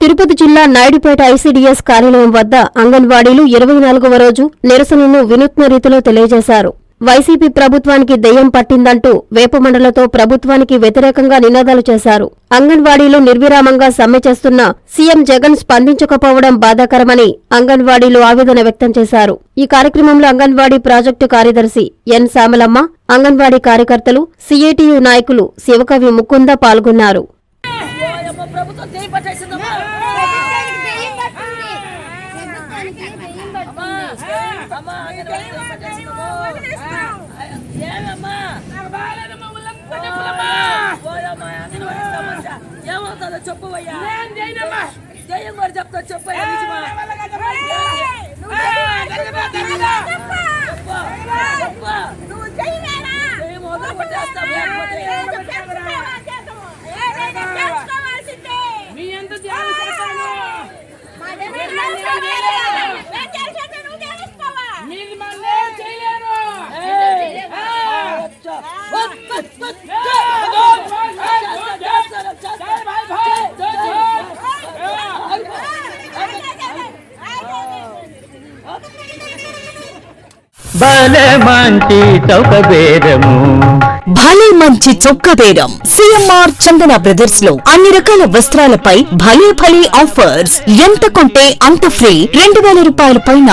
తిరుపతి జిల్లా నాయుడుపేట ఐసీడీఎస్ కార్యాలయం వద్ద అంగన్వాడీలు 24వ రోజు నిరసనను వినూత్న రీతిలో తెలియజేశారు. వైసీపీ ప్రభుత్వానికి దెయ్యం పట్టిందంటూ వేపమండలతో ప్రభుత్వానికి వ్యతిరేకంగా నినాదాలు చేశారు. అంగన్వాడీలు నిర్విరామంగా సమ్మె చేస్తున్న సీఎం జగన్ స్పందించకపోవడం బాధాకరమని అంగన్వాడీలు ఆవేదన వ్యక్తం చేశారు. ఈ కార్యక్రమంలో అంగన్వాడీ ప్రాజెక్టు కార్యదర్శి ఎన్ శ్యామలమ్మ, అంగన్వాడీ కార్యకర్తలు, సీఐటీయూ నాయకులు శివకవి ముకుంద పాల్గొన్నారు. చెప్పయ్యా చెప్తా మీ ఎంత భలే మంచి చౌక బేరము, భలే మంచి చొక్క బేరం. సిఎంఆర్ చందన బ్రదర్స్ లో అన్ని రకాల వస్త్రాలపై భలే భలే ఆఫర్స్. ఎంత కొంటే అంత ఫ్రీ. 2000 రూపాయల పైన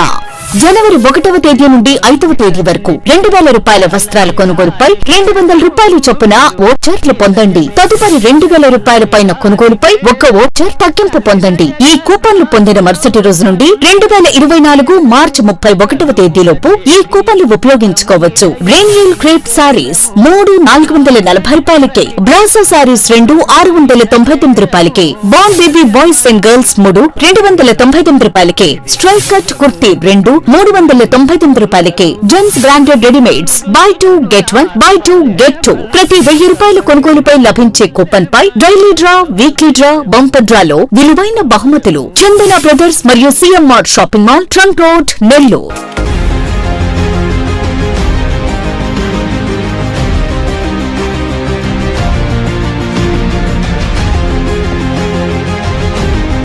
జనవరి 1వ తేదీ నుండి 5వ తేదీ వరకు 2000 రూపాయల వస్త్రాల కొనుగోలుపై 200 రూపాయలు చొప్పున ఓచర్లు పొందండి. తదుపరి 2000 రూపాయల పైన కొనుగోలుపై 1 ఓచర్ తగ్గింపు పొందండి. ఈ కూపన్లు పొందిన మరుసటి రోజు నుండి 2024 మార్చి 31వ తేదీలోపు ఈ కూపన్లు ఉపయోగించుకోవచ్చు. రెయిన్హిల్ క్రేప్ సారీస్ 3 440 రూపాయలకే, బ్రాసో సారీస్ 2 699 రూపాయలకే, బాన్ బేబీ బాయ్స్ అండ్ గర్ల్స్ 3 299 రూపాయలకే, స్ట్రైట్ కట్ కుర్తీ 2 399 రూపాయలకే, gents branded readymades buy 2 get 1 buy 2 get 2. ప్రతి 1000 రూపాయల కొనుగోలుపై లభించే కూపన్ పై daily draw, weekly draw, bumper డ్రాలో విలువైన బహుమతులు. చందన బ్రదర్స్ మరియు CMR shopping mall, trunk road, Nellore.